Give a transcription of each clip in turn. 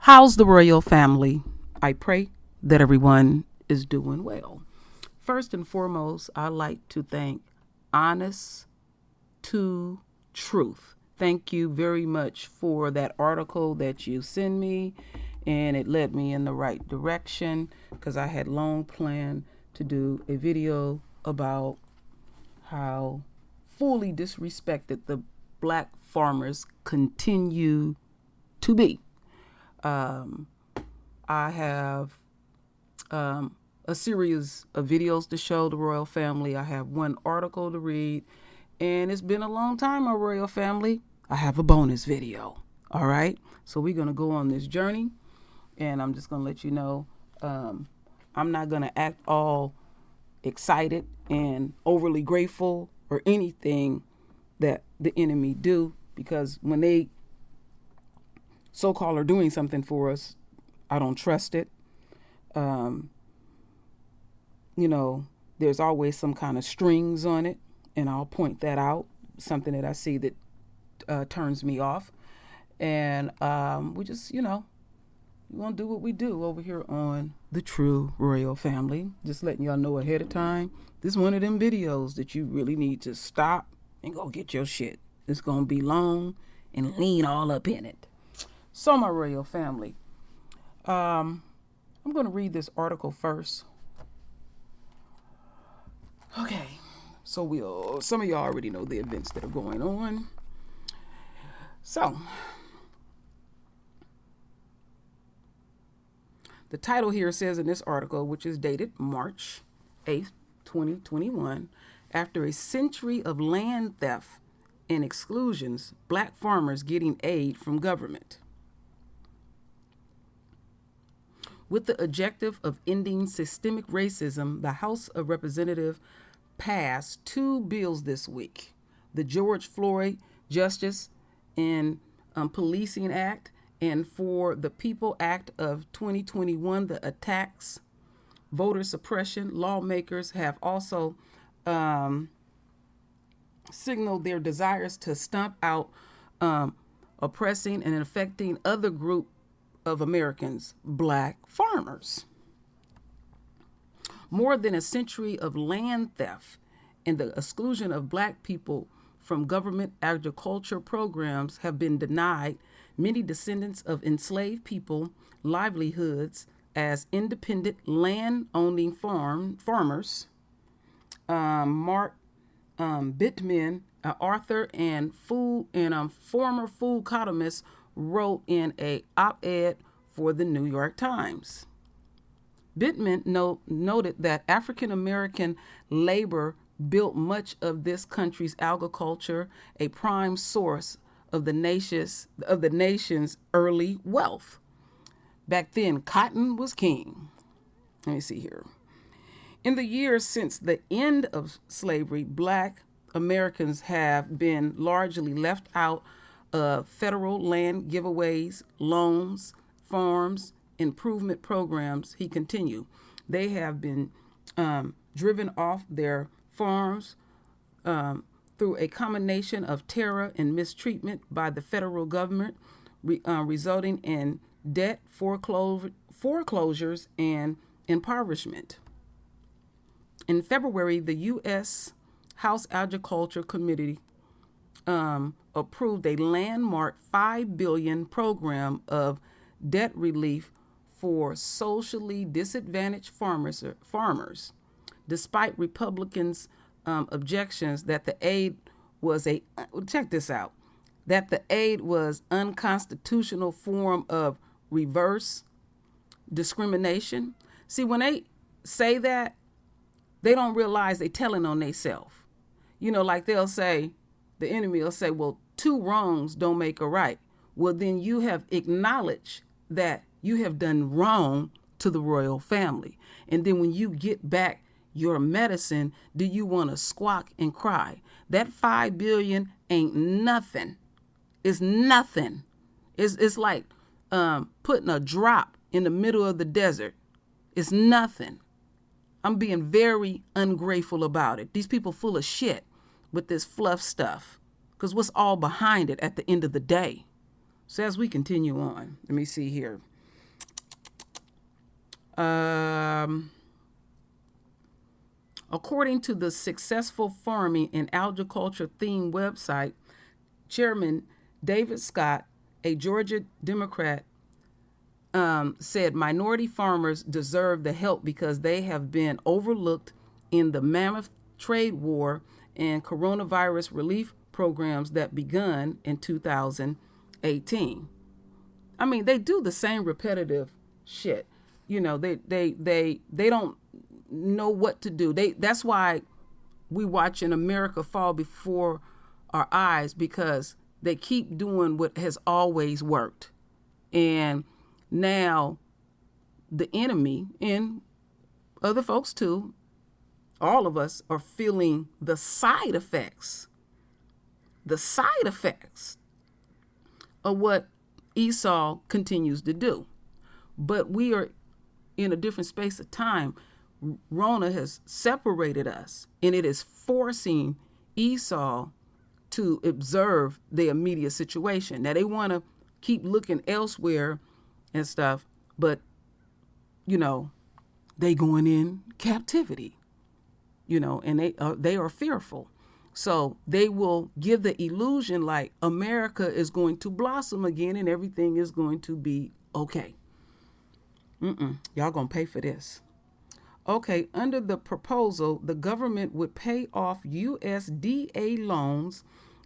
How's the royal family? I pray that everyone is doing well. First and foremost, I like to thank Honest to Truth. Thank you very much for that article that you sent me, and it led me in the right direction because I had long planned to do a video about how fully disrespected the black farmers continue to be. I have a series of videos to show the royal family. I have one article to read, and it's been a long time, my royal family. I have a bonus video. All right, so we're gonna go on this journey, and I'm just gonna let you know I'm not gonna act all excited and overly grateful or anything that the enemy do, because when they so-called are doing something for us, I don't trust it. There's always some kind of strings on it, and I'll point that out, something that I see that turns me off. And we just, we want to do what we do over here on the True Royal Family. Just letting y'all know ahead of time, this is one of them videos that you really need to stop and go get your shit. It's going to be long and lean all up in it. So, my royal family, I'm going to read this article first. Okay, so some of y'all already know the events that are going on. So, the title here says in this article, which is dated March 8th, 2021, after a century of land theft and exclusions, black farmers getting aid from government. With the objective of ending systemic racism, the House of Representatives passed two bills this week: the George Floyd Justice and Policing Act, and for the People Act of 2021, the Attacks Voter Suppression. Lawmakers have also signaled their desires to stomp out oppressing and affecting other group of Americans, black farmers. More than a century of land theft and the exclusion of black people from government agriculture programs have been denied many descendants of enslaved people livelihoods as independent land-owning farmers. Mark Bittman, author and former food columnist, wrote in a op-ed for the New York Times. Bittman noted that African American labor built much of this country's agriculture, a prime source of the nation's early wealth. Back then, cotton was king. Let me see here. In the years since the end of slavery, black Americans have been largely left out of federal land giveaways, loans, farms, improvement programs. He continued. They have been driven off their farms through a combination of terror and mistreatment by the federal government, resulting in debt, foreclosures, and impoverishment. In February, the U.S. House Agriculture Committee approved a landmark $5 billion program of debt relief for socially disadvantaged farmers, despite Republicans' objections that the aid was that the aid was unconstitutional form of reverse discrimination. See, when they say that, they don't realize they telling on themselves. Like they'll say, the enemy will say, well, two wrongs don't make a right. Well, then you have acknowledged that you have done wrong to the royal family. And then when you get back your medicine, do you want to squawk and cry? That $5 billion ain't nothing. It's nothing. It's like putting a drop in the middle of the desert. It's nothing. I'm being very ungrateful about it. These people full of shit with this fluff stuff, because what's all behind it at the end of the day? So as we continue on, let me see here. According to the Successful Farming and Agriculture themed website, Chairman David Scott, a Georgia Democrat, said minority farmers deserve the help because they have been overlooked in the mammoth trade war and coronavirus relief programs that begun in 2018. I mean, they do the same repetitive shit. You know, they don't know what to do. That's why we watching America fall before our eyes, because they keep doing what has always worked. And now the enemy, and other folks too, all of us are feeling the side effects of what Esau continues to do. But we are in a different space of time. Rona has separated us, and it is forcing Esau to observe the immediate situation. Now they want to keep looking elsewhere and stuff, but you know, they going in captivity, you know, and they are fearful. So they will give the illusion like America is going to blossom again and everything is going to be okay. Y'all gonna pay for this. Okay, under the proposal, the government would pay off USDA loans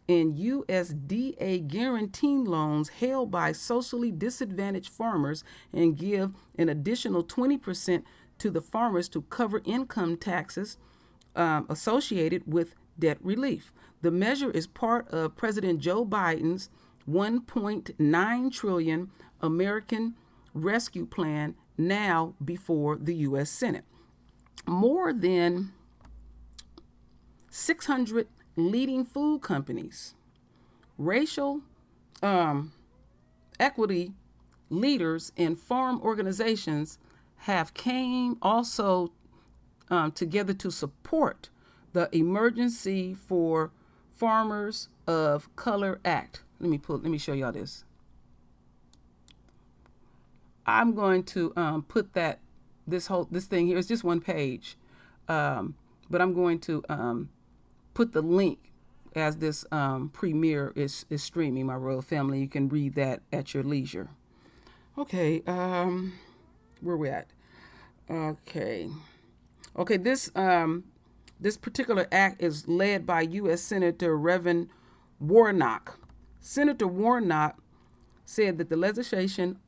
and USDA guaranteed loans held by socially disadvantaged farmers and give an additional 20% to the farmers to cover income taxes associated with debt relief. The measure is part of President Joe Biden's $1.9 trillion American Rescue Plan, now before the U.S. Senate. More than 600 leading food companies, racial equity leaders, and farm organizations have came also together to support the Emergency for Farmers of Color Act. Let me show y'all this. I'm going to put this thing here. It's just one page, but I'm going to put the link as this premiere is streaming. My royal family, you can read that at your leisure. Okay, where we at? Okay, this particular act is led by U.S. Senator Reverend Warnock. Senator Warnock said that the legislation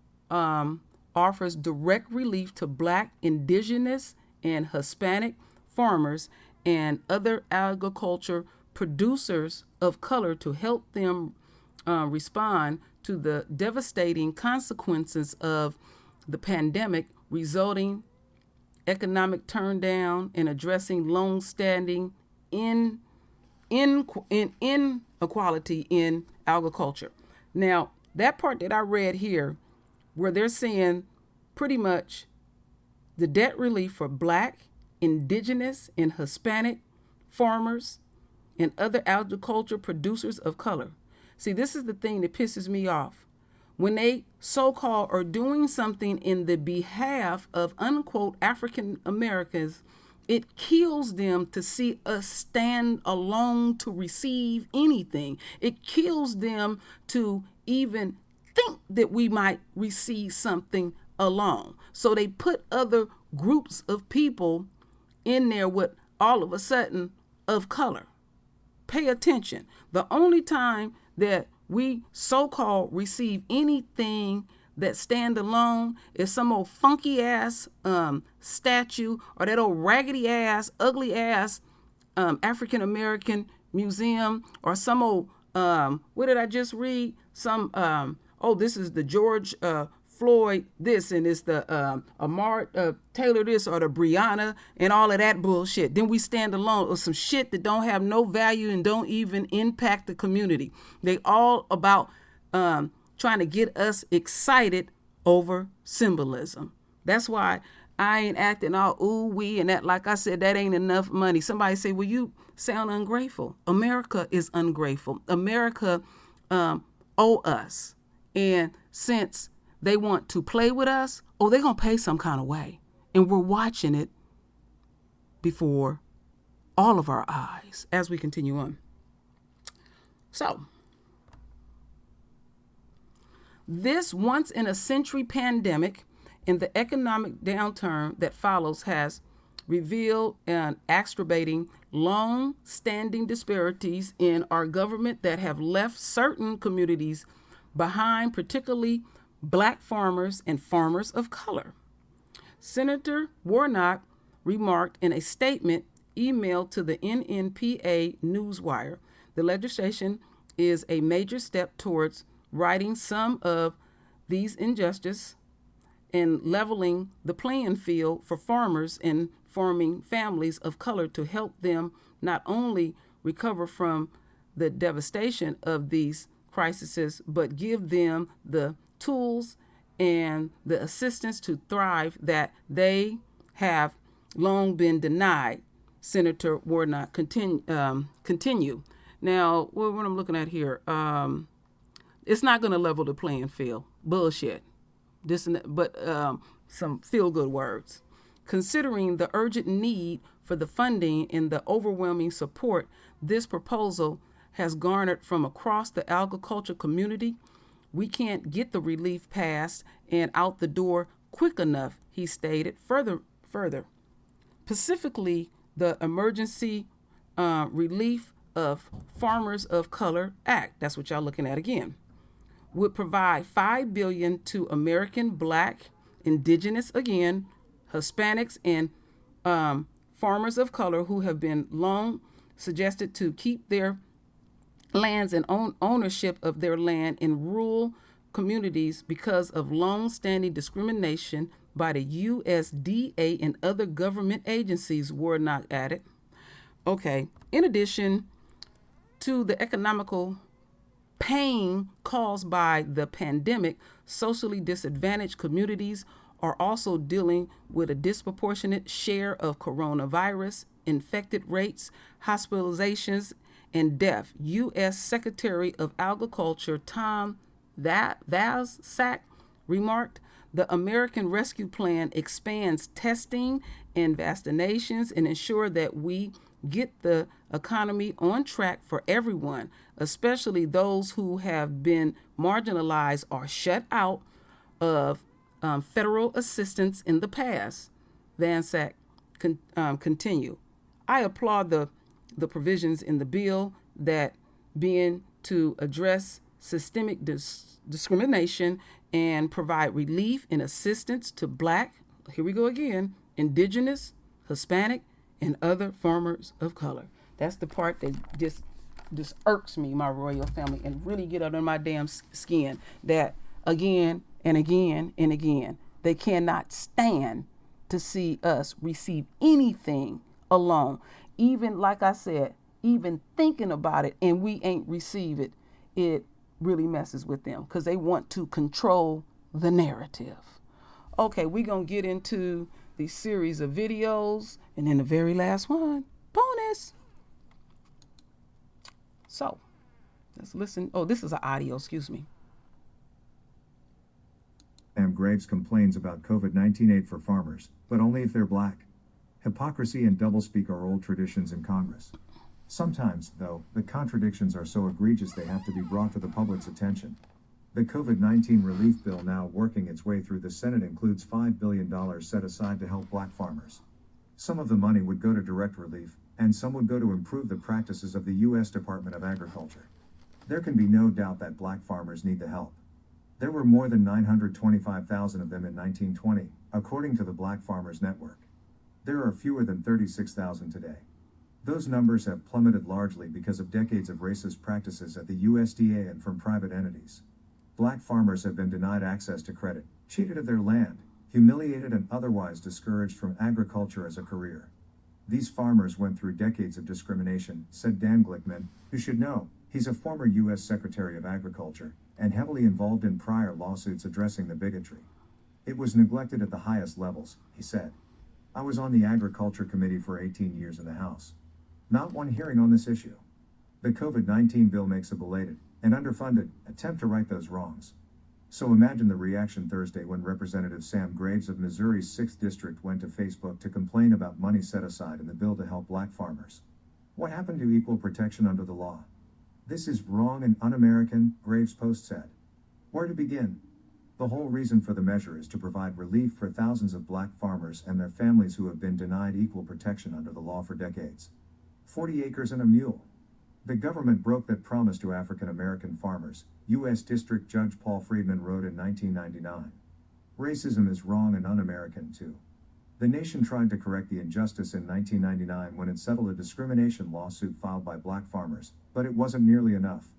offers direct relief to Black, Indigenous, and Hispanic farmers and other agriculture producers of color to help them respond to the devastating consequences of the pandemic, resulting economic turndown and addressing long-standing inequality in agriculture. Now, that part that I read here, where they're saying pretty much the debt relief for Black, Indigenous, and Hispanic farmers and other agriculture producers of color. See, this is the thing that pisses me off. When they so-called are doing something in the behalf of unquote African Americans, it kills them to see us stand alone to receive anything. It kills them to even think that we might receive something alone. So they put other groups of people in there with all of a sudden of color. Pay attention. The only time that we so-called receive anything that stand alone is some old funky ass statue or that old raggedy ass, ugly ass African American museum or some old what did I just read? Some this is the George Floyd this, and it's the Ahmaud Taylor this, or the Breonna and all of that bullshit. Then we stand alone with some shit that don't have no value and don't even impact the community. They all about trying to get us excited over symbolism. That's why I ain't acting all ooh wee and that. Like I said, that ain't enough money. Somebody say, well, you sound ungrateful. America is ungrateful. America owe us, and since they want to play with us, they're going to pay some kind of way. And we're watching it before all of our eyes as we continue on. So, this once in a century pandemic and the economic downturn that follows has revealed and exacerbating long-standing disparities in our government that have left certain communities behind, particularly black farmers and farmers of color. Senator Warnock remarked in a statement emailed to the NNPA Newswire, the legislation is a major step towards righting some of these injustices and leveling the playing field for farmers and farming families of color to help them not only recover from the devastation of these crises, but give them the tools and the assistance to thrive that they have long been denied. Senator Warnock continue. Now, what I'm looking at here, it's not going to level the playing field. Bullshit. But some feel-good words. Considering the urgent need for the funding and the overwhelming support this proposal has garnered from across the agriculture community, we can't get the relief passed and out the door quick enough, he stated. Further, specifically, the Emergency Relief of Farmers of Color Act, that's what y'all looking at again, would provide $5 billion to American Black, Indigenous, again, Hispanics, and farmers of color who have been long suggested to keep their lands and ownership of their land in rural communities because of long-standing discrimination by the USDA and other government agencies, Warnock added. Okay, in addition to the economical pain caused by the pandemic, socially disadvantaged communities are also dealing with a disproportionate share of coronavirus infected rates, hospitalizations, and death. U.S. Secretary of Agriculture Tom Vilsack remarked, the American Rescue Plan expands testing and vaccinations and ensure that we get the economy on track for everyone, especially those who have been marginalized or shut out of federal assistance in the past. Vilsack continue. I applaud the provisions in the bill that being to address systemic discrimination and provide relief and assistance to Black, here we go again, Indigenous, Hispanic, and other farmers of color. That's the part that just irks me, my royal family, and really get under my damn skin, that again and again and again, they cannot stand to see us receive anything alone. Even, like I said, even thinking about it and we ain't receive it, it really messes with them because they want to control the narrative. Okay, we're going to get into the series of videos, and then the very last one, bonus. So, let's listen. Oh, this is an audio, excuse me. Graves complains about COVID-19 aid for farmers, but only if they're Black. Hypocrisy and doublespeak are old traditions in Congress. Sometimes, though, the contradictions are so egregious they have to be brought to the public's attention. The COVID-19 relief bill now working its way through the Senate includes $5 billion set aside to help Black farmers. Some of the money would go to direct relief, and some would go to improve the practices of the U.S. Department of Agriculture. There can be no doubt that Black farmers need the help. There were more than 925,000 of them in 1920, according to the Black Farmers Network. There are fewer than 36,000 today. Those numbers have plummeted largely because of decades of racist practices at the USDA and from private entities. Black farmers have been denied access to credit, cheated of their land, humiliated and otherwise discouraged from agriculture as a career. These farmers went through decades of discrimination, said Dan Glickman, who should know. He's a former U.S. Secretary of Agriculture and heavily involved in prior lawsuits addressing the bigotry. It was neglected at the highest levels, he said. I was on the Agriculture Committee for 18 years in the House. Not one hearing on this issue. The COVID-19 bill makes a belated and underfunded attempt to right those wrongs. So imagine the reaction Thursday when Representative Sam Graves of Missouri's 6th District went to Facebook to complain about money set aside in the bill to help black farmers. What happened to equal protection under the law? This is wrong and un-American, Graves' post said. Where to begin? The whole reason for the measure is to provide relief for thousands of black farmers and their families who have been denied equal protection under the law for decades. 40 acres and a mule. The government broke that promise to African American farmers, U.S. District Judge Paul Friedman wrote in 1999. Racism is wrong and un-American too. The nation tried to correct the injustice in 1999 when it settled a discrimination lawsuit filed by black farmers, but it wasn't nearly enough.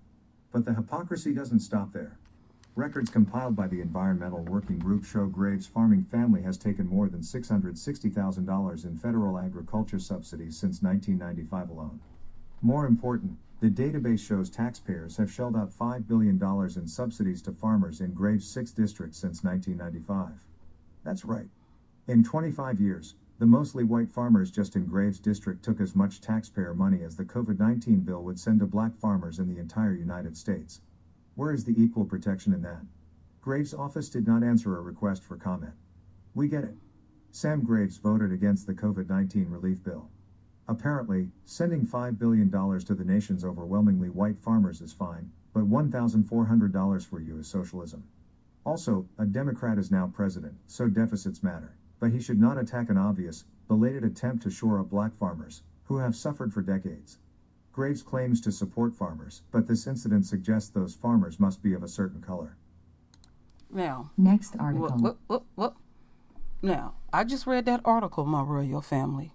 But the hypocrisy doesn't stop there. Records compiled by the Environmental Working Group show Graves' farming family has taken more than $660,000 in federal agriculture subsidies since 1995 alone. More important, the database shows taxpayers have shelled out $5 billion in subsidies to farmers in Graves' 6th District since 1995. That's right. In 25 years, the mostly white farmers just in Graves' district took as much taxpayer money as the COVID-19 bill would send to black farmers in the entire United States. Where is the equal protection in that? Graves' office did not answer a request for comment. We get it. Sam Graves voted against the COVID-19 relief bill. Apparently, sending $5 billion to the nation's overwhelmingly white farmers is fine, but $1,400 for you is socialism. Also, a Democrat is now president, so deficits matter. But he should not attack an obvious, belated attempt to shore up black farmers, who have suffered for decades. Graves claims to support farmers, but this incident suggests those farmers must be of a certain color. Now, Next article. Now, I just read that article, my royal family.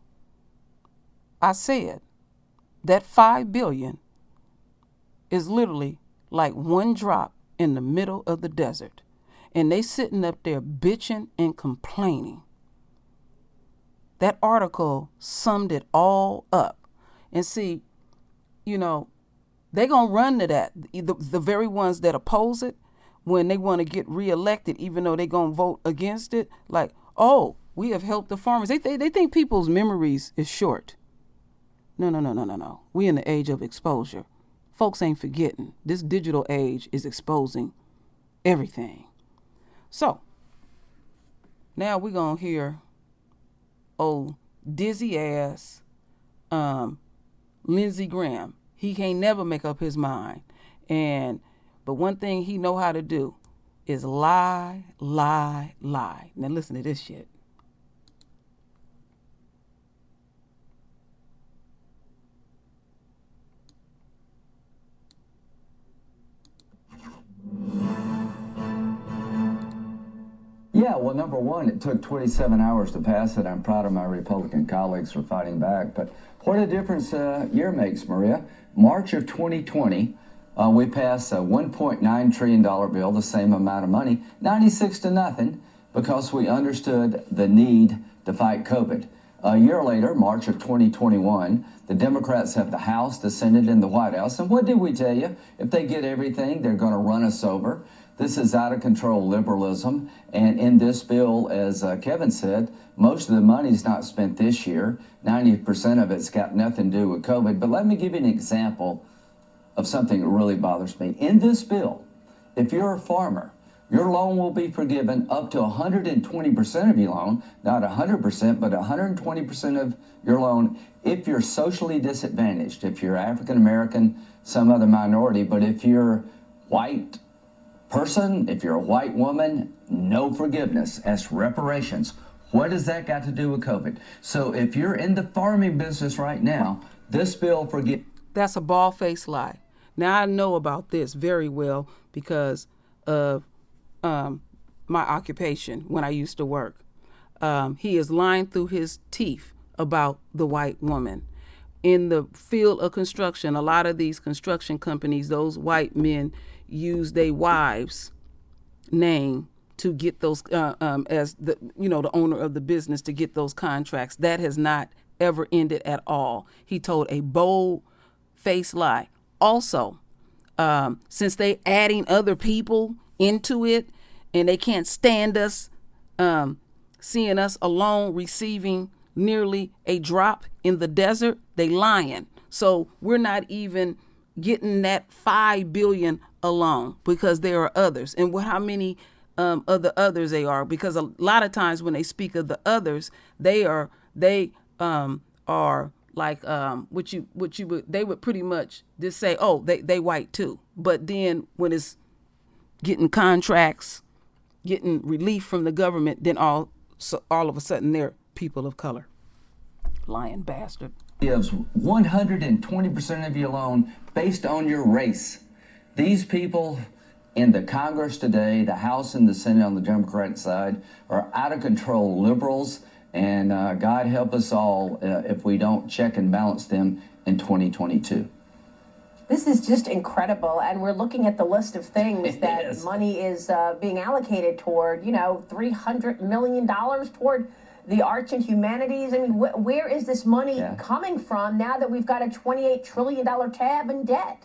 I said that $5 billion is literally like one drop in the middle of the desert. And they sitting up there bitching and complaining. That article summed it all up. And see, you know, they're going to run to that. The very ones that oppose it, when they want to get reelected, even though they're going to vote against it, like, oh, we have helped the farmers. They think people's memories is short. No. We in the age of exposure. Folks ain't forgetting. This digital age is exposing everything. So, now we're going to hear old dizzy ass Lindsey Graham. He can't never make up his mind. But one thing he know how to do is lie. Now listen to this shit. Yeah, well, number one, it took 27 hours to pass it. I'm proud of my Republican colleagues for fighting back. But what a difference a year makes, Maria. March of 2020, we passed a $1.9 trillion bill, the same amount of money, 96-0, because we understood the need to fight COVID. A year later, March of 2021, the Democrats have the House, the Senate, and the White House. And what did we tell you? If they get everything, they're going to run us over. This is out of control liberalism. And in this bill, as Kevin said, most of the money's not spent this year. 90% of it's got nothing to do with COVID. But let me give you an example of something that really bothers me. In this bill, if you're a farmer, your loan will be forgiven up to 120% of your loan, not 100%, but 120% of your loan if you're socially disadvantaged, if you're African American, some other minority. But if you're white person, if you're a white woman, no forgiveness. That's reparations. What does that got to do with COVID? So if you're in the farming business right now, this bill forgives. That's a bald-faced lie. Now, I know about this very well because of my occupation when I used to work. He is lying through his teeth about the white woman. In the field of construction, a lot of these construction companies, those white men use their wives' name to get those as the owner of the business to get those contracts. That has not ever ended at all. He told a bold-faced lie. Also, since they adding other people into it and they can't stand us seeing us alone receiving nearly a drop in the desert, they lying. So we're not even getting that $5 billion alone, because there are others. And how many of the others they are, because a lot of times when they speak of the others, they are like they would pretty much just say, oh, they white too. But then when it's getting contracts, getting relief from the government, then all of a sudden they're people of color. Lying bastard. Gives 120% of your loan based on your race. These people in the Congress today, the House and the Senate on the Democratic side, are out of control liberals, and God help us all if we don't check and balance them in 2022. This is just incredible, and we're looking at the list of things that Yes. money is being allocated toward, $300 million toward the arts and humanities. I mean, where is this money coming from now that we've got a $28 trillion tab in debt?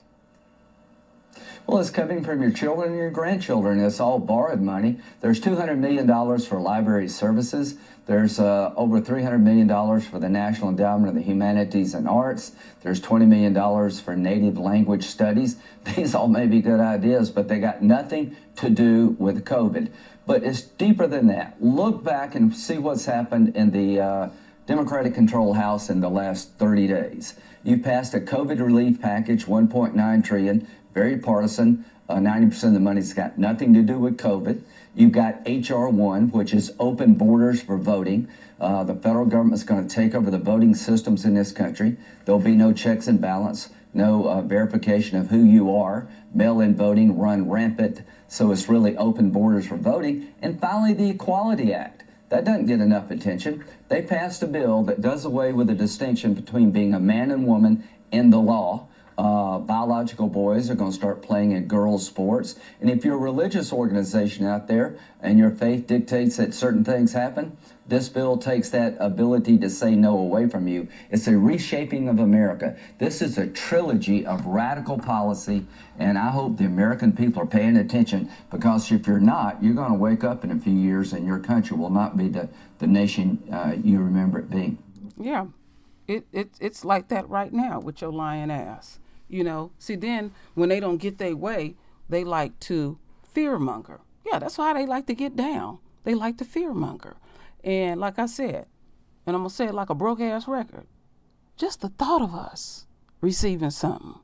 Well, it's coming from your children and your grandchildren. It's all borrowed money. There's $200 million for library services. There's over $300 million for the National Endowment of the Humanities and Arts. There's $20 million for native language studies. These all may be good ideas, but they got nothing to do with COVID. But it's deeper than that. Look back and see what's happened in the Democratic controlled House in the last 30 days. You passed a COVID relief package, $1.9 trillion, very partisan. 90% of the money's got nothing to do with COVID. You got H.R. 1, which is open borders for voting. The federal government's going to take over the voting systems in this country. There'll be no checks and balance, no verification of who you are. Mail-in voting run rampant, so it's really open borders for voting. And finally, the Equality Act. That doesn't get enough attention. They passed a bill that does away with the distinction between being a man and woman in the law. Biological boys are going to start playing in girls' sports. And if you're a religious organization out there and your faith dictates that certain things happen, this bill takes that ability to say no away from you. It's a reshaping of America. This is a trilogy of radical policy, and I hope the American people are paying attention, because if you're not, you're going to wake up in a few years and your country will not be the nation you remember it being. Yeah, it's like that right now with your lying ass. See, then when they don't get their way, they like to fearmonger. Yeah, that's how they like to get down. They like to fearmonger. And like I said, and I'm going to say it like a broke-ass record, just the thought of us receiving something,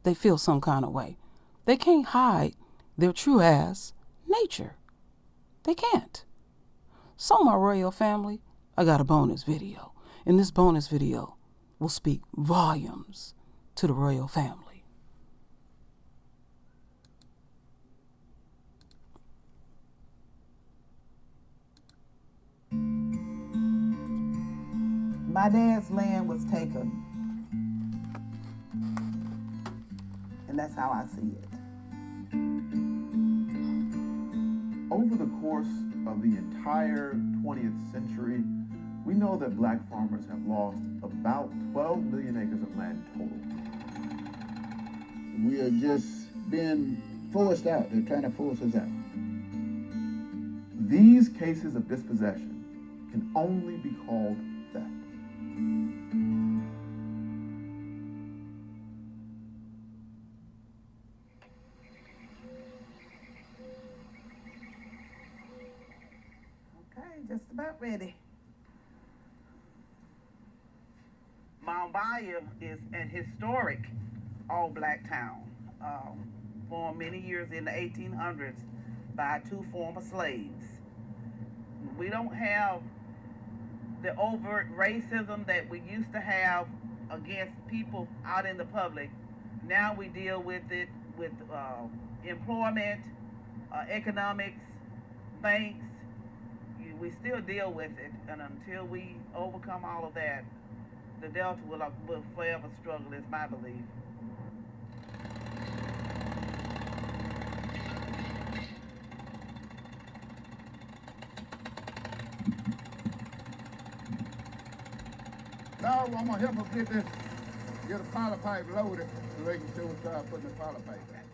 they feel some kind of way. They can't hide their true-ass nature. They can't. So, my royal family, I got a bonus video. And this bonus video will speak volumes to the royal family. My dad's land was taken, and that's how I see it. Over the course of the entire 20th century, we know that black farmers have lost about 12 million acres of land total. We are just being forced out. They're trying to force us out. These cases of dispossession can only be called theft. Okay, just about ready. Mount Bayou is an historic all-black town, formed many years in the 1800s by two former slaves. We don't have the overt racism that we used to have against people out in the public. Now we deal with it with employment, economics, banks. We still deal with it, and until we overcome all of that, the Delta will forever struggle, is my belief. Now I'm gonna help us get a poly pipe loaded so they can start putting the poly pipe back.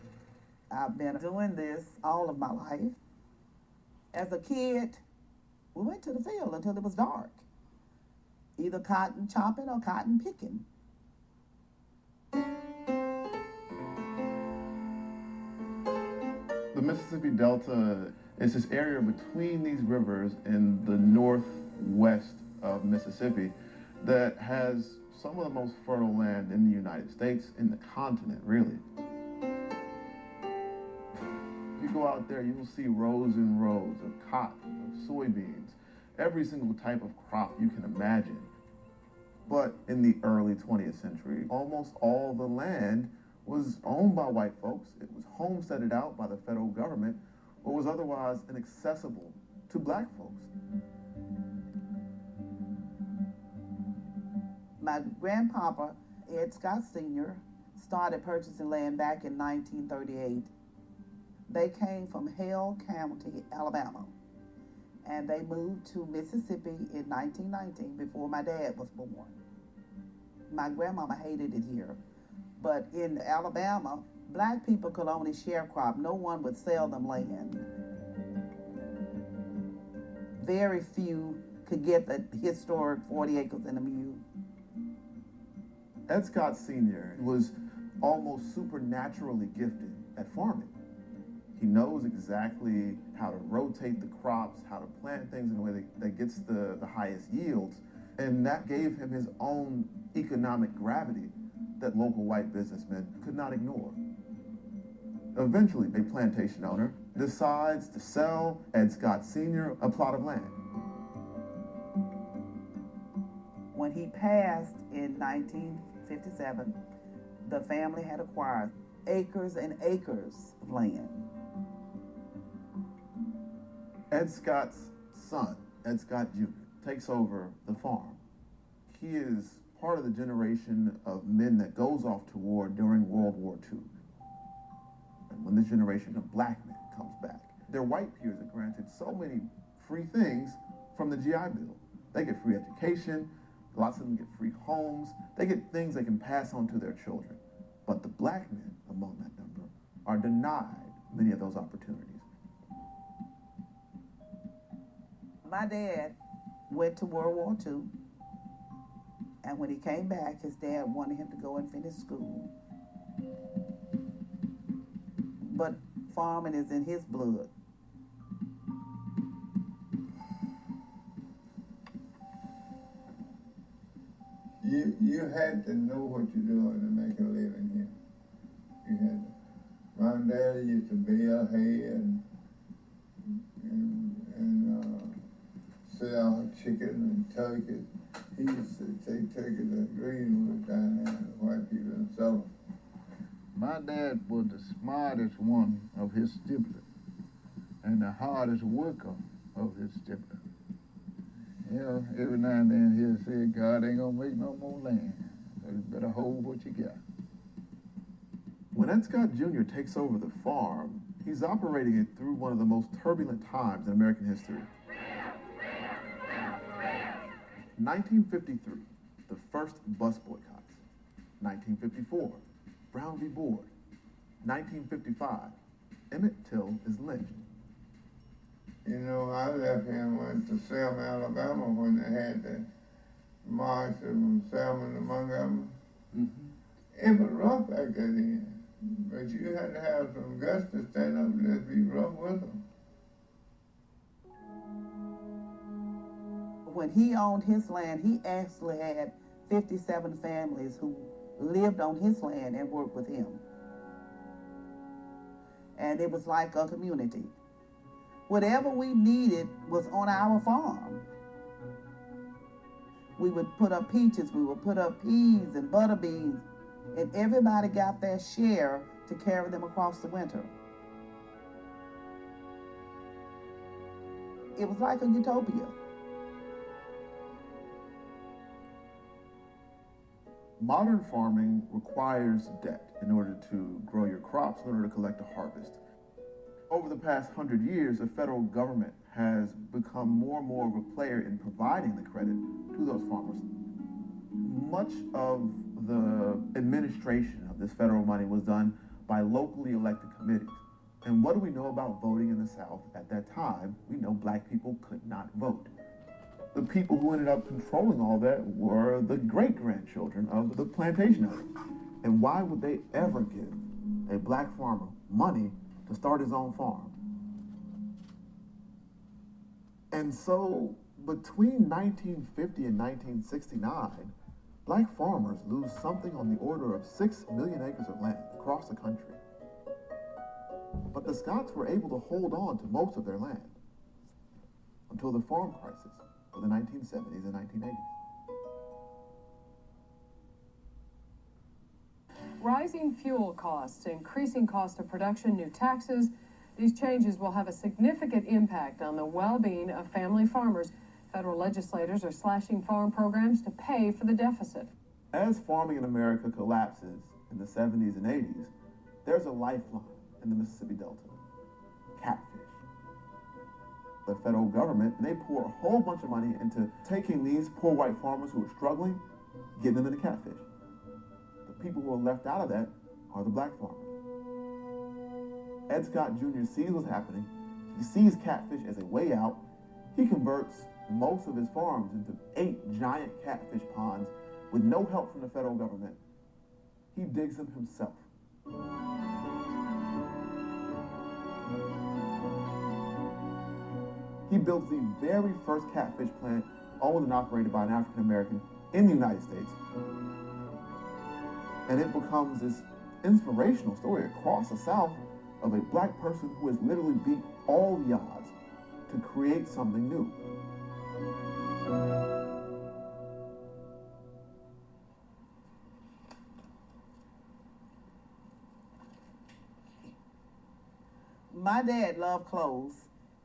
I've been doing this all of my life. As a kid, we went to the field until it was dark, either cotton chopping or cotton picking. The Mississippi Delta is this area between these rivers in the northwest of Mississippi that has some of the most fertile land in the United States, in the continent, really. If you go out there, you will see rows and rows of cotton, of soybeans, every single type of crop you can imagine. But in the early 20th century, almost all the land was owned by white folks. It was homesteaded out by the federal government, or was otherwise inaccessible to black folks. My grandpapa, Ed Scott Sr., started purchasing land back in 1938. They came from Hale County, Alabama, and they moved to Mississippi in 1919 before my dad was born. My grandmama hated it here, but in Alabama, black people could only sharecrop. No one would sell them land. Very few could get the historic 40 acres and a mule. Ed Scott Sr. was almost supernaturally gifted at farming. He knows exactly how to rotate the crops, how to plant things in a way that gets the highest yields, and that gave him his own economic gravity that local white businessmen could not ignore. Eventually, a plantation owner decides to sell Ed Scott Sr. a plot of land. When he passed in 1957, the family had acquired acres and acres of land. Ed Scott's son, Ed Scott Jr., takes over the farm. He is part of the generation of men that goes off to war during World War II. And when this generation of black men comes back, their white peers are granted so many free things from the GI Bill. They get free education, lots of them get free homes, they get things they can pass on to their children. But the black men among that number are denied many of those opportunities. My dad went to World War II, and when he came back, his dad wanted him to go and finish school. But farming is in his blood. You had to know what you're doing to make a living here. You had to. My dad used to bale hay and sell chicken and turkeys. He used to take turkeys to Greenwood down there, the white people, and sell them. My dad was the smartest one of his sibling and the hardest worker of his sibling. You know, every now and then he'll say, God ain't gonna make no more land, so you better hold what you got. When Ed Scott Jr. takes over the farm, he's operating it through one of the most turbulent times in American history. 1953, the first bus boycotts. 1954, Brown v. Board. 1955, Emmett Till is lynched. You know, I left here and went to Selma, Alabama when they had the march from Selma to Montgomery. Mm-hmm. It was rough back then, but you had to have some guts to stand up and just be rough with them. When he owned his land, he actually had 57 families who lived on his land and worked with him. And it was like a community. Whatever we needed was on our farm. We would put up peaches, we would put up peas and butter beans, and everybody got their share to carry them across the winter. It was like a utopia. Modern farming requires debt in order to grow your crops, in order to collect a harvest. Over the past 100 years, the federal government has become more and more of a player in providing the credit to those farmers. Much of the administration of this federal money was done by locally elected committees. And what do we know about voting in the South at that time? We know black people could not vote. The people who ended up controlling all that were the great-grandchildren of the plantation owners. And why would they ever give a black farmer money to start his own farm. And so between 1950 and 1969, black farmers lose something on the order of 6 million acres of land across the country. But the Scots were able to hold on to most of their land until the farm crisis of the 1970s and 1980s. Rising fuel costs, increasing cost of production, new taxes, these changes will have a significant impact on the well-being of family farmers. Federal legislators are slashing farm programs to pay for the deficit. As farming in America collapses in the 70s and 80s, there's a lifeline in the Mississippi Delta: catfish. The federal government, they pour a whole bunch of money into taking these poor white farmers who are struggling, getting them into catfish. The people who are left out of that are the black farmers. Ed Scott Jr. sees what's happening. He sees catfish as a way out. He converts most of his farms into 8 giant catfish ponds with no help from the federal government. He digs them himself. He builds the very first catfish plant owned and operated by an African American in the United States. And it becomes this inspirational story across the South of a black person who has literally beat all the odds to create something new. My dad loved clothes,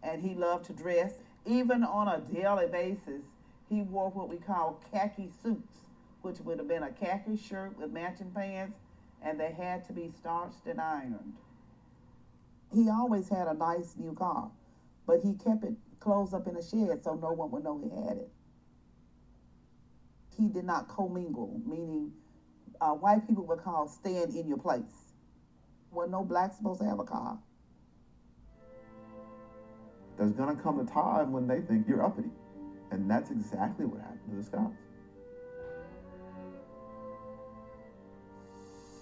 and he loved to dress. Even on a daily basis, he wore what we call khaki suits, which would have been a khaki shirt with matching pants, and they had to be starched and ironed. He always had a nice new car, but he kept it closed up in a shed so no one would know he had it. He did not commingle, meaning white people would call stand in your place. Well, no black's supposed to have a car. There's gonna come a time when they think you're uppity. And that's exactly what happened to the Scots.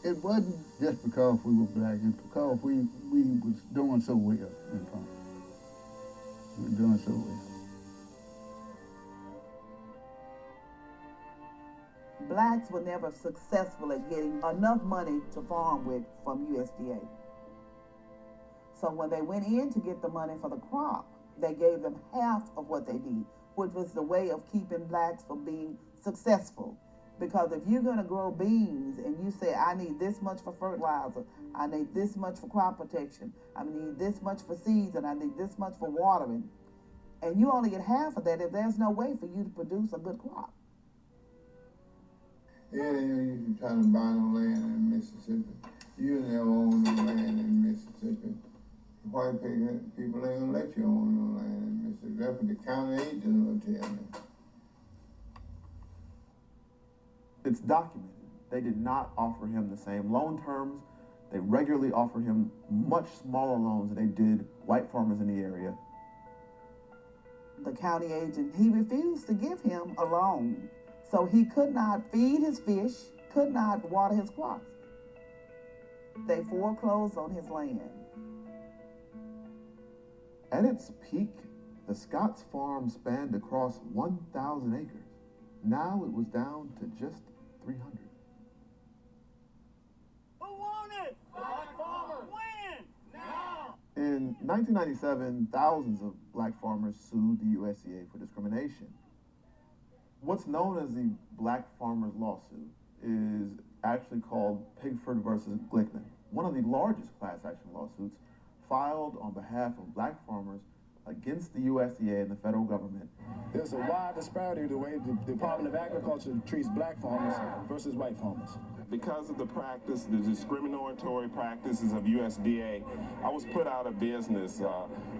It wasn't just because we were black, it's because we was doing so well in farming. We were doing so well. Blacks were never successful at getting enough money to farm with from USDA. So when they went in to get the money for the crop, they gave them half of what they need, which was the way of keeping blacks from being successful. Because if you're going to grow beans and you say, I need this much for fertilizer, I need this much for crop protection, I need this much for seeds, and I need this much for watering, and you only get half of that, if there's no way for you to produce a good crop. Yeah, you trying to buy no land in Mississippi. You never own no land in Mississippi. White people ain't gonna let you own no land in Mississippi. That's what the county agent will tell me. It's documented. They did not offer him the same loan terms. They regularly offered him much smaller loans than they did white farmers in the area. The county agent, he refused to give him a loan. So he could not feed his fish, could not water his crops. They foreclosed on his land. At its peak, the Scots farm spanned across 1,000 acres. Now it was down to just 300. Who won it? Black farmers. When? Now. In 1997, thousands of black farmers sued the USDA for discrimination. What's known as the Black Farmers Lawsuit is actually called Pigford versus Glickman, one of the largest class action lawsuits filed on behalf of black farmers against the USDA and the federal government. There's a wide disparity the way the Department of Agriculture treats black farmers versus white farmers. Because of the practice, the discriminatory practices of USDA, I was put out of business.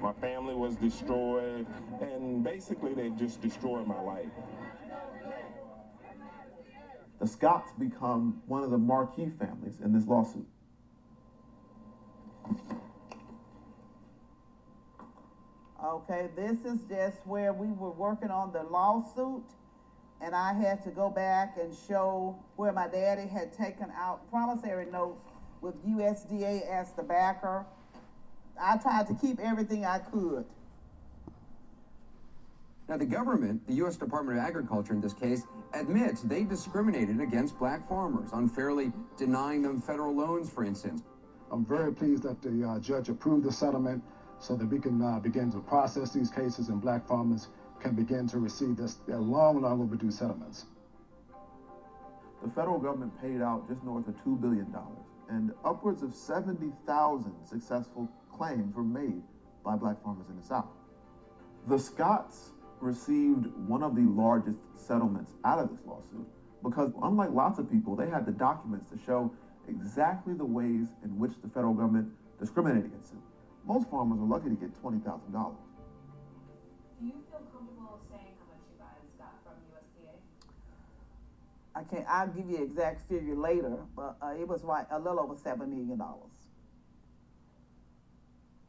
My family was destroyed, and basically they just destroyed my life. The Scots become one of the marquee families in this lawsuit. Okay, this is just where we were working on the lawsuit, and I had to go back and show where my daddy had taken out promissory notes with USDA as the backer. I tried to keep everything I could. Now, the government, the U.S. Department of Agriculture in this case, admits they discriminated against black farmers, unfairly denying them federal loans, for instance. I'm very pleased that the judge approved the settlement so that we can begin to process these cases and black farmers can begin to receive their long overdue settlements. The federal government paid out just north of $2 billion, and upwards of 70,000 successful claims were made by black farmers in the South. The Scotts received one of the largest settlements out of this lawsuit because, unlike lots of people, they had the documents to show exactly the ways in which the federal government discriminated against them. Most farmers are lucky to get $20,000. Do you feel comfortable saying how much you guys got from USDA? I'll give you an exact figure later, but it was right a little over $7 million.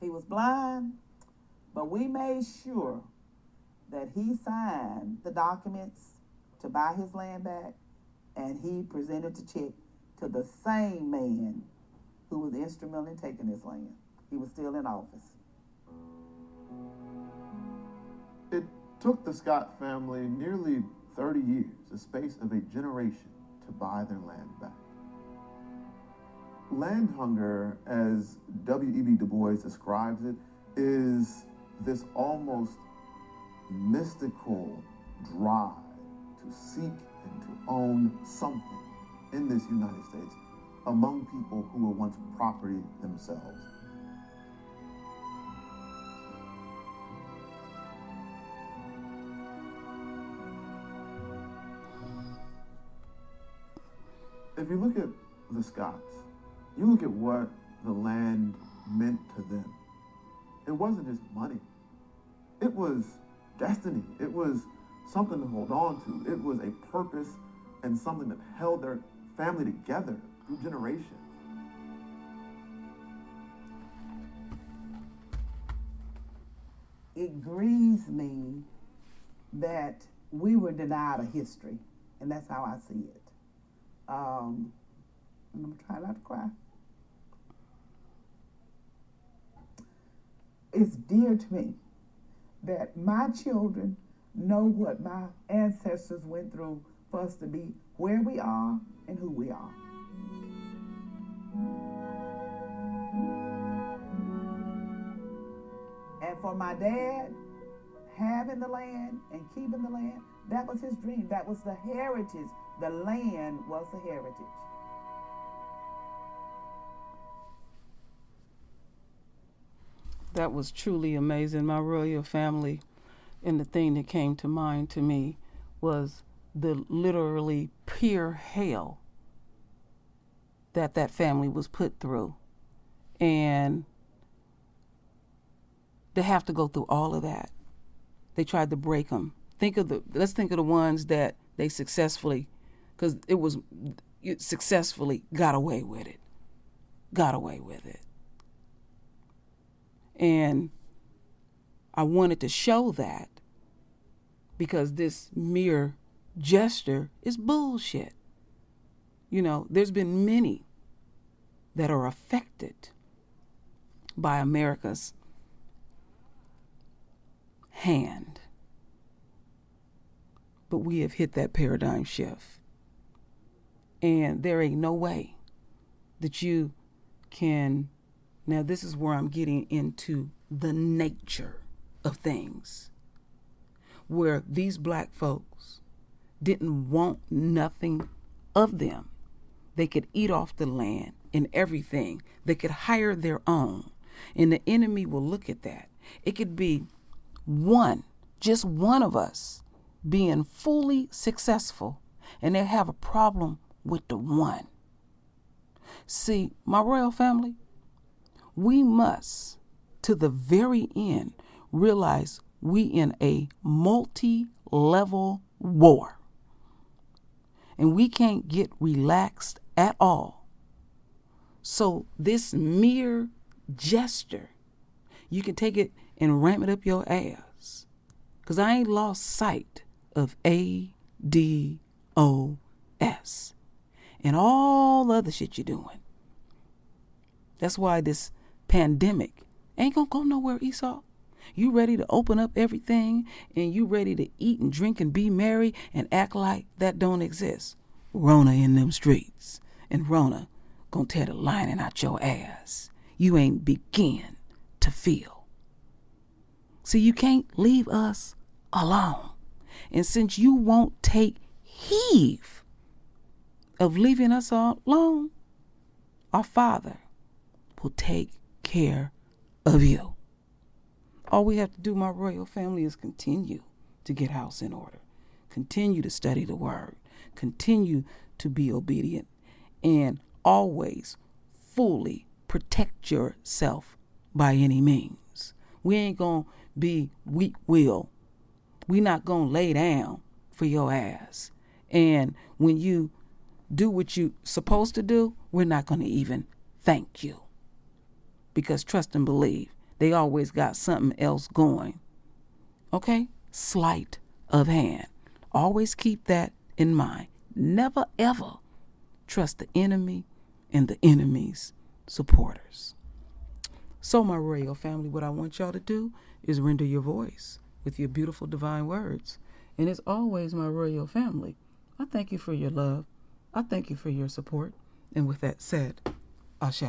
He was blind, but we made sure that he signed the documents to buy his land back, and he presented the check to the same man who was instrumental in taking his land. He was still in office. It took the Scott family nearly 30 years, the space of a generation, to buy their land back. Land hunger, as W.E.B. Du Bois describes it, is this almost mystical drive to seek and to own something in this United States among people who were once property themselves. If you look at the Scotts, you look at what the land meant to them. It wasn't just money. It was destiny. It was something to hold on to. It was a purpose and something that held their family together through generations. It grieves me that we were denied a history, and that's how I see it. I'm gonna try not to cry. It's dear to me that my children know what my ancestors went through for us to be where we are and who we are. And for my dad, having the land and keeping the land, that was his dream. That was the heritage. The land was the heritage. That was truly amazing. My royal family, and the thing that came to mind to me was the literally pure hell that that family was put through. And to have to go through all of that. They tried to break them. Let's think of the ones that they successfully, because it successfully got away with it. Got away with it. And I wanted to show that because this mere gesture is bullshit. You know, there's been many that are affected by America's hand. But we have hit that paradigm shift. And there ain't no way that you can. Now, this is where I'm getting into the nature of things, where these black folks didn't want nothing of them. They could eat off the land and everything. They could hire their own. And the enemy will look at that. It could be just one of us being fully successful, and they have a problem with the one. See, my royal family, we must, to the very end, realize we in a multi-level war. And we can't get relaxed at all. So this mere gesture, you can take it and ram it up your ass. Because I ain't lost sight of ADOS and all the other shit you're doing. That's why this pandemic Ain't gonna go nowhere, Esau. You ready to open up everything, and you ready to eat and drink and be merry and act like that don't exist. Rona in them streets, and Rona gonna tear the lining out your ass. You ain't begin to feel. See, you can't leave us alone. And since you won't take heed of leaving us alone, our Father will take care of you. All we have to do, my royal family, is continue to get house in order. Continue to study the word. Continue to be obedient. And always fully protect yourself by any means. We ain't going to be weak-willed. We not going to lay down for your ass. And when you do what you supposed to do, we're not going to even thank you. Because trust and believe, they always got something else going. Okay? Sleight of hand. Always keep that in mind. Never, ever trust the enemy and the enemy's supporters. So, my royal family, what I want y'all to do is render your voice with your beautiful divine words. And as always, my royal family, I thank you for your love. I thank you for your support. And with that said, Ashe.